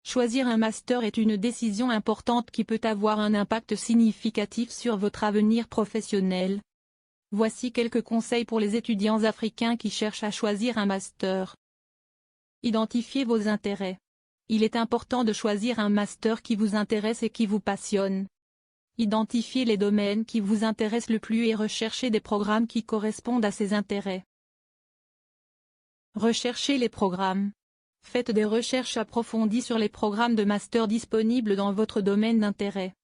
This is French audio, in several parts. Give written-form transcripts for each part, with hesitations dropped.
Choisir un master est une décision importante qui peut avoir un impact significatif sur votre avenir professionnel. Voici quelques conseils pour les étudiants africains qui cherchent à choisir un master. Identifiez vos intérêts. Il est important de choisir un master qui vous intéresse et qui vous passionne. Identifiez les domaines qui vous intéressent le plus et recherchez des programmes qui correspondent à ces intérêts. Recherchez les programmes. Faites des recherches approfondies sur les programmes de master disponibles dans votre domaine d'intérêt.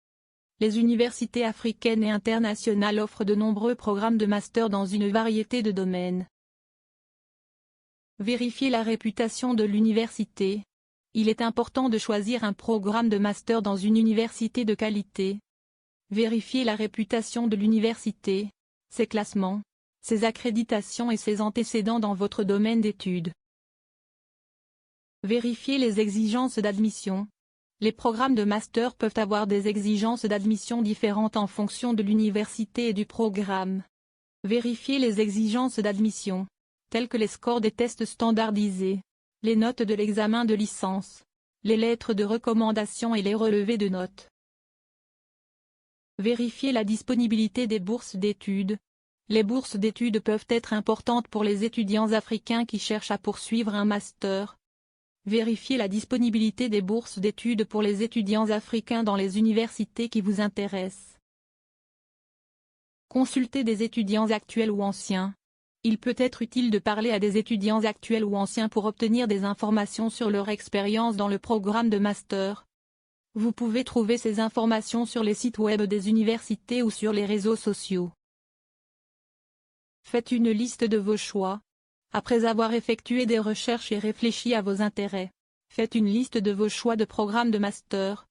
Les universités africaines et internationales offrent de nombreux programmes de master dans une variété de domaines. Vérifiez la réputation de l'université. Il est important de choisir un programme de master dans une université de qualité. Vérifiez la réputation de l'université, ses classements, ses accréditations et ses antécédents dans votre domaine d'études. Vérifiez les exigences d'admission. Les programmes de master peuvent avoir des exigences d'admission différentes en fonction de l'université et du programme. Vérifiez les exigences d'admission, telles que les scores des tests standardisés, les notes de l'examen de licence, les lettres de recommandation et les relevés de notes. Vérifiez la disponibilité des bourses d'études. Les bourses d'études peuvent être importantes pour les étudiants africains qui cherchent à poursuivre un master. Vérifiez la disponibilité des bourses d'études pour les étudiants africains dans les universités qui vous intéressent. Consultez des étudiants actuels ou anciens. Il peut être utile de parler à des étudiants actuels ou anciens pour obtenir des informations sur leur expérience dans le programme de master. Vous pouvez trouver ces informations sur les sites web des universités ou sur les réseaux sociaux. Faites une liste de vos choix. Après avoir effectué des recherches et réfléchi à vos intérêts, faites une liste de vos choix de programme de master.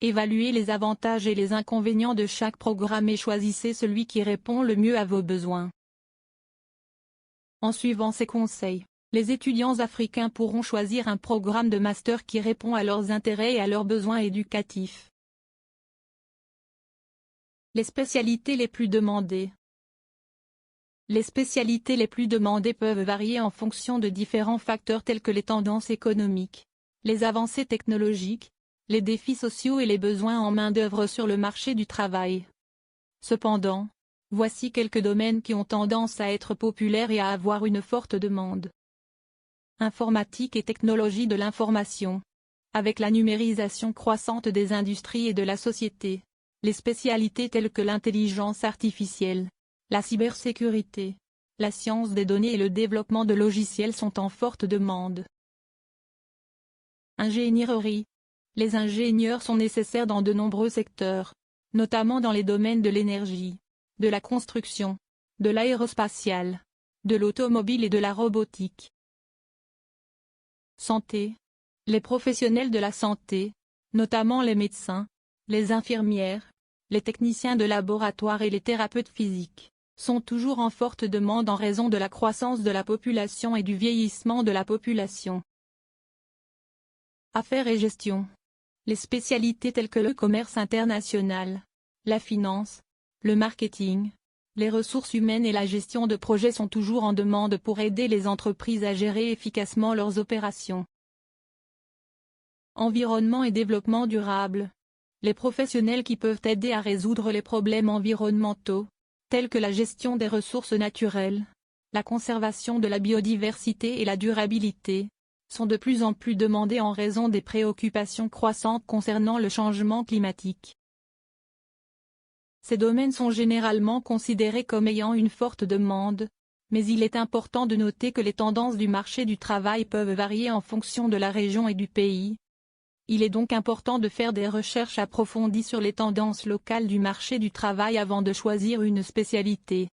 Évaluez les avantages et les inconvénients de chaque programme et choisissez celui qui répond le mieux à vos besoins. En suivant ces conseils, les étudiants africains pourront choisir un programme de master qui répond à leurs intérêts et à leurs besoins éducatifs. Les spécialités les plus demandées. Les spécialités les plus demandées peuvent varier en fonction de différents facteurs tels que les tendances économiques, les avancées technologiques, les défis sociaux et les besoins en main-d'œuvre sur le marché du travail. Cependant, voici quelques domaines qui ont tendance à être populaires et à avoir une forte demande. Informatique et technologie de l'information. Avec la numérisation croissante des industries et de la société, les spécialités telles que l'intelligence artificielle, la cybersécurité, la science des données et le développement de logiciels sont en forte demande. Ingénierie. Les ingénieurs sont nécessaires dans de nombreux secteurs, notamment dans les domaines de l'énergie, de la construction, de l'aérospatiale, de l'automobile et de la robotique. Santé. Les professionnels de la santé, notamment les médecins, les infirmières, les techniciens de laboratoire et les thérapeutes physiques, sont toujours en forte demande en raison de la croissance de la population et du vieillissement de la population. Affaires et gestion. Les spécialités telles que le commerce international, la finance, le marketing, les ressources humaines et la gestion de projets sont toujours en demande pour aider les entreprises à gérer efficacement leurs opérations. Environnement et développement durable. Les professionnels qui peuvent aider à résoudre les problèmes environnementaux, tels que la gestion des ressources naturelles, la conservation de la biodiversité et la durabilité, sont de plus en plus demandés en raison des préoccupations croissantes concernant le changement climatique. Ces domaines sont généralement considérés comme ayant une forte demande, mais il est important de noter que les tendances du marché du travail peuvent varier en fonction de la région et du pays. Il est donc important de faire des recherches approfondies sur les tendances locales du marché du travail avant de choisir une spécialité.